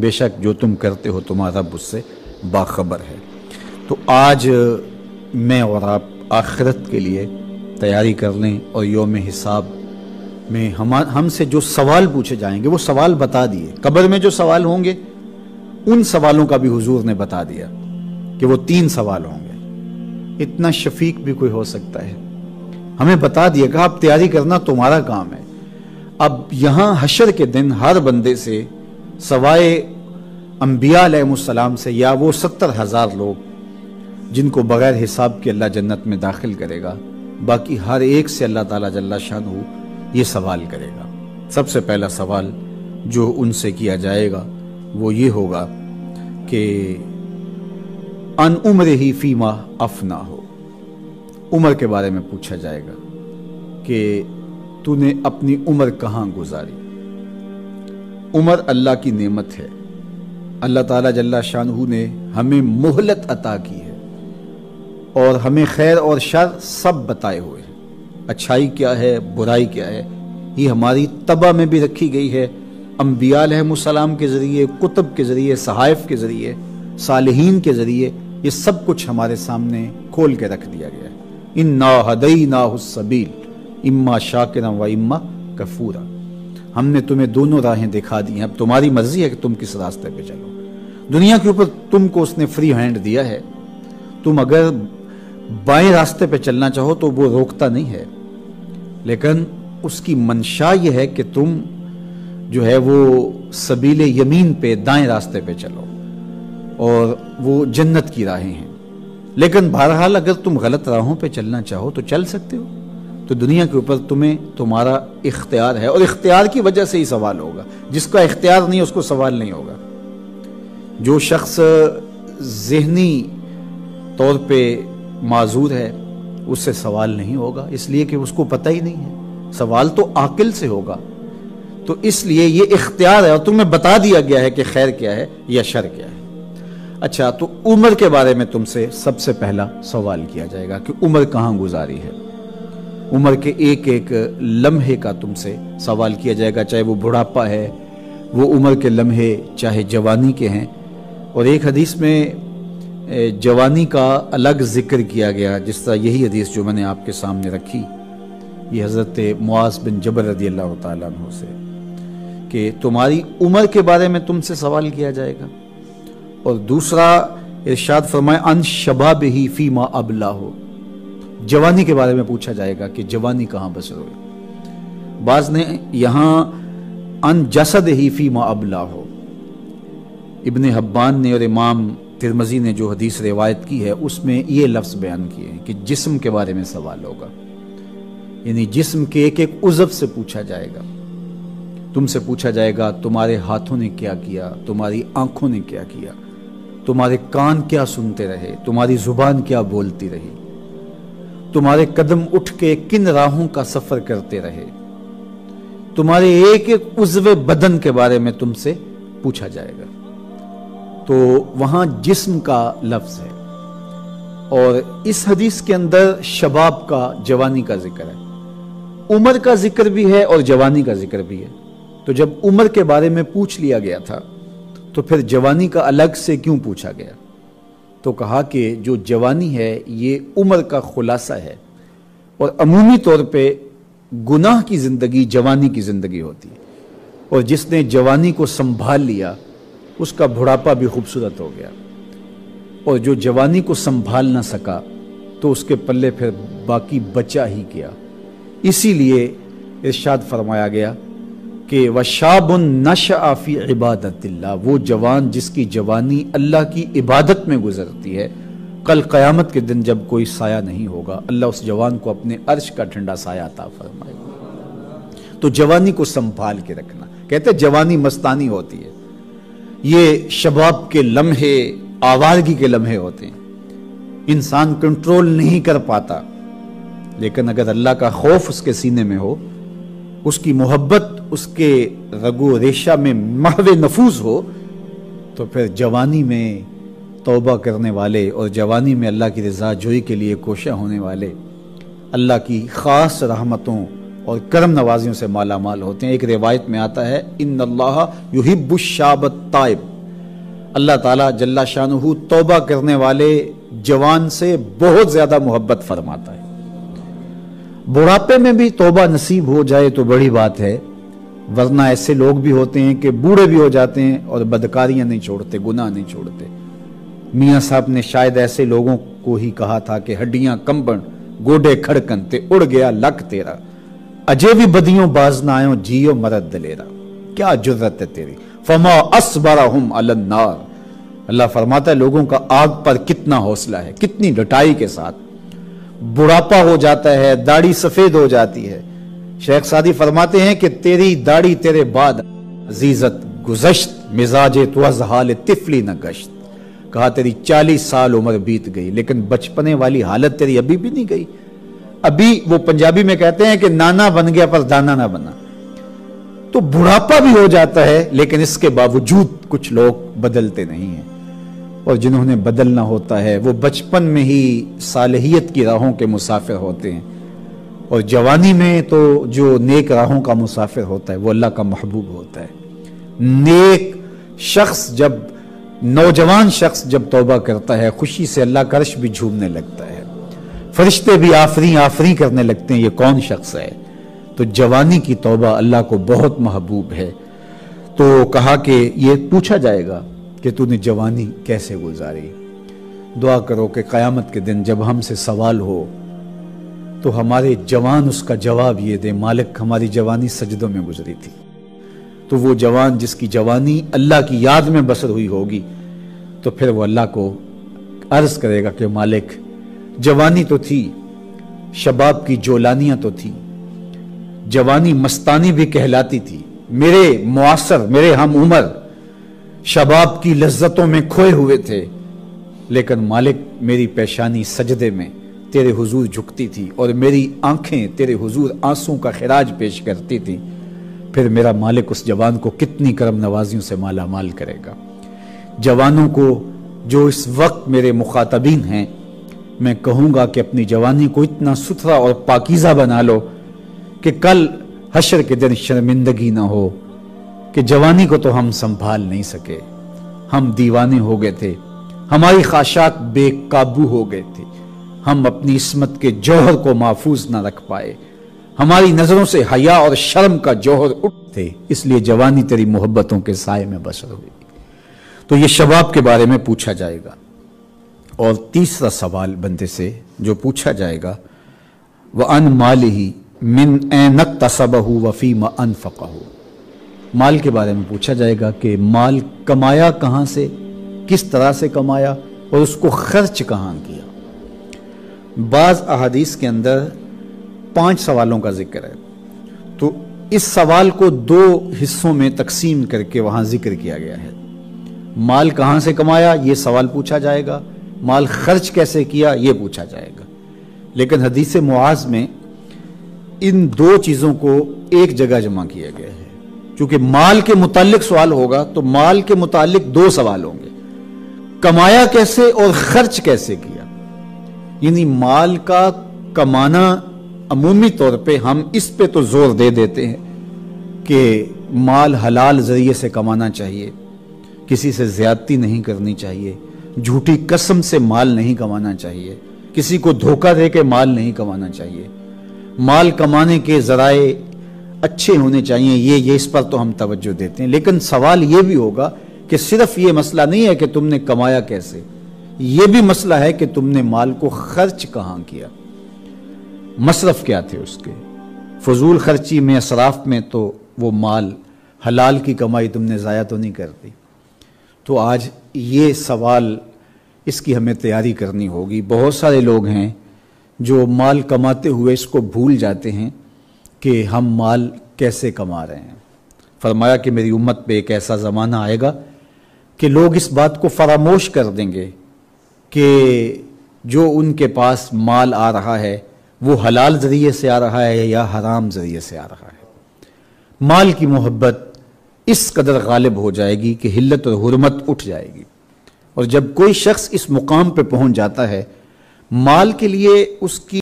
بے شک جو تم کرتے ہو تمہارا رب اس سے باخبر ہے۔ تو آج میں اور آپ آخرت کے لیے تیاری کر لیں، اور یوم حساب میں ہم سے جو سوال پوچھے جائیں گے وہ سوال بتا دیے۔ قبر میں جو سوال ہوں گے ان سوالوں کا بھی حضور نے بتا دیا کہ وہ 3 سوال ہوں گے۔ اتنا شفیق بھی کوئی ہو سکتا ہے؟ ہمیں بتا دیا کہ اب تیاری کرنا تمہارا کام ہے۔ اب یہاں حشر کے دن ہر بندے سے سوائے انبیاء علیہ السلام سے، یا وہ 70,000 لوگ جن کو بغیر حساب کے اللہ جنت میں داخل کرے گا، باقی ہر ایک سے اللہ تعالیٰ جل شانہ یہ سوال کرے گا۔ سب سے پہلا سوال جو ان سے کیا جائے گا وہ یہ ہوگا کہ ان عمرہ فیما افنا ہو، عمر کے بارے میں پوچھا جائے گا کہ تو نے اپنی عمر کہاں گزاری۔ عمر اللہ کی نعمت ہے، اللہ تعالیٰ جل شانہ نے ہمیں مہلت عطا کی ہے اور ہمیں خیر اور شر سب بتائے ہوئے ہیں، اچھائی کیا ہے برائی کیا ہے، یہ ہماری طبع میں بھی رکھی گئی ہے۔ انبیاء علیہ السلام کے ذریعے، کتب کے ذریعے، صحائف کے ذریعے، صالحین کے ذریعے یہ سب کچھ ہمارے سامنے کھول کے رکھ دیا گیا ہے۔ انا ہدیناہ السبیل اما شاکرا و اما کفورا، ہم نے تمہیں دونوں راہیں دکھا دی ہیں، اب تمہاری مرضی ہے کہ تم کس راستے پہ چلو۔ دنیا کے اوپر تم کو اس نے فری ہینڈ دیا ہے، تم اگر بائیں راستے پہ چلنا چاہو تو وہ روکتا نہیں ہے، لیکن اس کی منشا یہ ہے کہ تم جو ہے وہ سبیل یمین پہ دائیں راستے پہ چلو، اور وہ جنت کی راہیں ہیں۔ لیکن بہرحال اگر تم غلط راہوں پہ چلنا چاہو تو چل سکتے ہو، تو دنیا کے اوپر تمہیں تمہارا اختیار ہے، اور اختیار کی وجہ سے ہی سوال ہوگا۔ جس کا اختیار نہیں اس کو سوال نہیں ہوگا۔ جو شخص ذہنی طور پہ معذور ہے اس سے سوال نہیں ہوگا، اس لیے کہ اس کو پتہ ہی نہیں ہے، سوال تو عاقل سے ہوگا۔ تو اس لیے یہ اختیار ہے، اور تمہیں بتا دیا گیا ہے کہ خیر کیا ہے یا شر کیا ہے۔ اچھا، تو عمر کے بارے میں تم سے سب سے پہلا سوال کیا جائے گا کہ عمر کہاں گزاری ہے۔ عمر کے ایک ایک لمحے کا تم سے سوال کیا جائے گا، چاہے وہ بڑھاپا ہے، وہ عمر کے لمحے چاہے جوانی کے ہیں۔ اور ایک حدیث میں جوانی کا الگ ذکر کیا گیا، جس طرح یہی حدیث جو میں نے آپ کے سامنے رکھی، یہ حضرت معاذ بن جبل رضی اللہ تعالیٰ عنہ سے، کہ تمہاری عمر کے بارے میں تم سے سوال کیا جائے گا۔ اور دوسرا ارشاد فرمائے ان شبابہ فیما ابلہ، جوانی کے بارے میں پوچھا جائے گا کہ جوانی کہاں بسر ہوئی۔ بعض نے یہاں ان جسدہ فیما ابلہ، ابن حبان نے اور امام ترمذی نے جو حدیث روایت کی ہے اس میں یہ لفظ بیان کیے ہیں کہ جسم کے بارے میں سوال ہوگا، یعنی جسم کے ایک ایک عضو سے پوچھا جائے گا۔ تم سے پوچھا جائے گا تمہارے ہاتھوں نے کیا کیا، تمہاری آنکھوں نے کیا کیا، تمہارے کان کیا سنتے رہے، تمہاری زبان کیا بولتی رہی، تمہارے قدم اٹھ کے کن راہوں کا سفر کرتے رہے، تمہارے ایک ایک عضو بدن کے بارے میں تم سے پوچھا جائے گا۔ تو وہاں جسم کا لفظ ہے، اور اس حدیث کے اندر شباب کا، جوانی کا ذکر ہے، عمر کا ذکر بھی ہے اور جوانی کا ذکر بھی ہے۔ تو جب عمر کے بارے میں پوچھ لیا گیا تھا تو پھر جوانی کا الگ سے کیوں پوچھا گیا؟ تو کہا کہ جو جوانی ہے یہ عمر کا خلاصہ ہے، اور عمومی طور پہ گناہ کی زندگی جوانی کی زندگی ہوتی ہے، اور جس نے جوانی کو سنبھال لیا اس کا بڑھاپا بھی خوبصورت ہو گیا، اور جو جوانی کو سنبھال نہ سکا تو اس کے پلے پھر باقی بچا ہی کیا۔ اسی لیے ارشاد فرمایا گیا کہ وَشَابٌ نَشَأَ فِي عِبَادَةِ اللَّهِ، وہ جوان جس کی جوانی اللہ کی عبادت میں گزرتی ہے، کل قیامت کے دن جب کوئی سایہ نہیں ہوگا اللہ اس جوان کو اپنے عرش کا ٹھنڈا سایہ عطا فرمائے گا۔ تو جوانی کو سنبھال کے رکھنا، کہتے جوانی مستانی ہوتی ہے، یہ شباب کے لمحے آوارگی کے لمحے ہوتے ہیں، انسان کنٹرول نہیں کر پاتا، لیکن اگر اللہ کا خوف اس کے سینے میں ہو، اس کی محبت اس کے رگ و ریشہ میں محو نفوذ ہو، تو پھر جوانی میں توبہ کرنے والے اور جوانی میں اللہ کی رضا جوئی کے لیے کوشاں ہونے والے اللہ کی خاص رحمتوں اور کرم نوازیوں سے مالا مال ہوتے ہیں۔ ایک روایت میں آتا ہے ان اللہ یحب الشاب التائب، اللہ تعالیٰ جل شانہ توبہ کرنے والے جوان سے بہت زیادہ محبت فرماتا ہے۔ بڑھاپے میں بھی توبہ نصیب ہو جائے تو بڑی بات ہے، ورنہ ایسے لوگ بھی ہوتے ہیں کہ بوڑھے بھی ہو جاتے ہیں اور بدکاریاں نہیں چھوڑتے، گناہ نہیں چھوڑتے۔ میاں صاحب نے شاید ایسے لوگوں کو ہی کہا تھا کہ ہڈیاں کمبن گوڈے کھڑکن تے اڑ گیا لک تیرا، اجے بھی بدیوں باز نہ آئوں جیو مرد دلیرا۔ کیا جرت ہے تیری، فما اصبرہم علی النار۔ اللہ فرماتا ہے لوگوں کا آگ پر کتنا حوصلہ ہے، کتنی ڈٹائی کے ساتھ۔ بڑھاپا ہو جاتا ہے، داڑھی سفید ہو جاتی ہے، شیخ سعدی فرماتے ہیں کہ تیری داڑھی تیرے بعد عزیزت گزشت، مزاج تو از حال طفلی نہ گشت۔ کہا تیری 40 سال عمر بیت گئی لیکن بچپنے والی حالت تیری ابھی بھی نہیں گئی۔ ابھی وہ پنجابی میں کہتے ہیں کہ نانا بن گیا پر دانا نہ بنا۔ تو بڑھاپا بھی ہو جاتا ہے لیکن اس کے باوجود کچھ لوگ بدلتے نہیں ہیں، اور جنہوں نے بدلنا ہوتا ہے وہ بچپن میں ہی صالحیت کی راہوں کے مسافر ہوتے ہیں، اور جوانی میں تو جو نیک راہوں کا مسافر ہوتا ہے وہ اللہ کا محبوب ہوتا ہے۔ نیک شخص جب، نوجوان شخص جب توبہ کرتا ہے، خوشی سے اللہ کا عرش بھی جھومنے لگتا ہے، فرشتے بھی آفریں آفریں کرنے لگتے ہیں، یہ کون شخص ہے؟ تو جوانی کی توبہ اللہ کو بہت محبوب ہے۔ تو کہا کہ یہ پوچھا جائے گا کہ تو نے جوانی کیسے گزاری۔ دعا کرو کہ قیامت کے دن جب ہم سے سوال ہو تو ہمارے جوان اس کا جواب یہ دے، مالک ہماری جوانی سجدوں میں گزری تھی۔ تو وہ جوان جس کی جوانی اللہ کی یاد میں بسر ہوئی ہوگی تو پھر وہ اللہ کو عرض کرے گا کہ مالک جوانی تو تھی، شباب کی جولانیاں تو تھی، جوانی مستانی بھی کہلاتی تھی، میرے معاصر، میرے ہم عمر شباب کی لذتوں میں کھوئے ہوئے تھے، لیکن مالک میری پیشانی سجدے میں تیرے حضور جھکتی تھی اور میری آنکھیں تیرے حضور آنسوں کا خراج پیش کرتی تھی۔ پھر میرا مالک اس جوان کو کتنی کرم نوازیوں سے مالا مال کرے گا۔ جوانوں کو جو اس وقت میرے مخاطبین ہیں، میں کہوں گا کہ اپنی جوانی کو اتنا ستھرا اور پاکیزہ بنا لو کہ کل حشر کے دن شرمندگی نہ ہو کہ جوانی کو تو ہم سنبھال نہیں سکے، ہم دیوانے ہو گئے تھے، ہماری خواہشات بے قابو ہو گئے تھے، ہم اپنی عصمت کے جوہر کو محفوظ نہ رکھ پائے، ہماری نظروں سے حیا اور شرم کا جوہر اٹھ تھے، اس لیے جوانی تیری محبتوں کے سائے میں بسر ہوئی۔ تو یہ شباب کے بارے میں پوچھا جائے گا۔ اور تیسرا سوال بندے سے جو پوچھا جائے گا، وَأَنْ مَالِهِ مِنْ أَيْنَ اكْتَسَبَهُ وَفِيمَ أَنْفَقَهُ۔ مال کے بارے میں پوچھا جائے گا کہ مال کمایا کہاں سے، کس طرح سے کمایا اور اس کو خرچ کہاں کیا۔ بعض احادیث کے اندر 5 سوالوں کا ذکر ہے، تو اس سوال کو 2 حصوں میں تقسیم کر کے وہاں ذکر کیا گیا ہے۔ مال کہاں سے کمایا یہ سوال پوچھا جائے گا، مال خرچ کیسے کیا یہ پوچھا جائے گا۔ لیکن حدیث معاذ میں ان 2 چیزوں کو ایک جگہ جمع کیا گیا ہے، چونکہ مال کے متعلق سوال ہوگا تو مال کے متعلق 2 سوال ہوں گے، کمایا کیسے اور خرچ کیسے کیا۔ یعنی مال کا کمانا عمومی طور پہ ہم اس پہ تو زور دے دیتے ہیں کہ مال حلال ذریعے سے کمانا چاہیے، کسی سے زیادتی نہیں کرنی چاہیے، جھوٹی قسم سے مال نہیں کمانا چاہیے، کسی کو دھوکہ دے کے مال نہیں کمانا چاہیے، مال کمانے کے ذرائع اچھے ہونے چاہیے، یہ اس پر تو ہم توجہ دیتے ہیں۔ لیکن سوال یہ بھی ہوگا کہ صرف یہ مسئلہ نہیں ہے کہ تم نے کمایا کیسے، یہ بھی مسئلہ ہے کہ تم نے مال کو خرچ کہاں کیا، مصرف کیا تھے اس کے، فضول خرچی میں، اسراف میں تو وہ مال حلال کی کمائی تم نے ضائع تو نہیں کر دی۔ تو آج یہ سوال، اس کی ہمیں تیاری کرنی ہوگی۔ بہت سارے لوگ ہیں جو مال کماتے ہوئے اس کو بھول جاتے ہیں کہ ہم مال کیسے کما رہے ہیں۔ فرمایا کہ میری امت پہ ایک ایسا زمانہ آئے گا کہ لوگ اس بات کو فراموش کر دیں گے کہ جو ان کے پاس مال آ رہا ہے وہ حلال ذریعے سے آ رہا ہے یا حرام ذریعے سے آ رہا ہے۔ مال کی محبت اس قدر غالب ہو جائے گی کہ حلت اور حرمت اٹھ جائے گی، اور جب کوئی شخص اس مقام پہ پہنچ جاتا ہے، مال کے لیے اس کی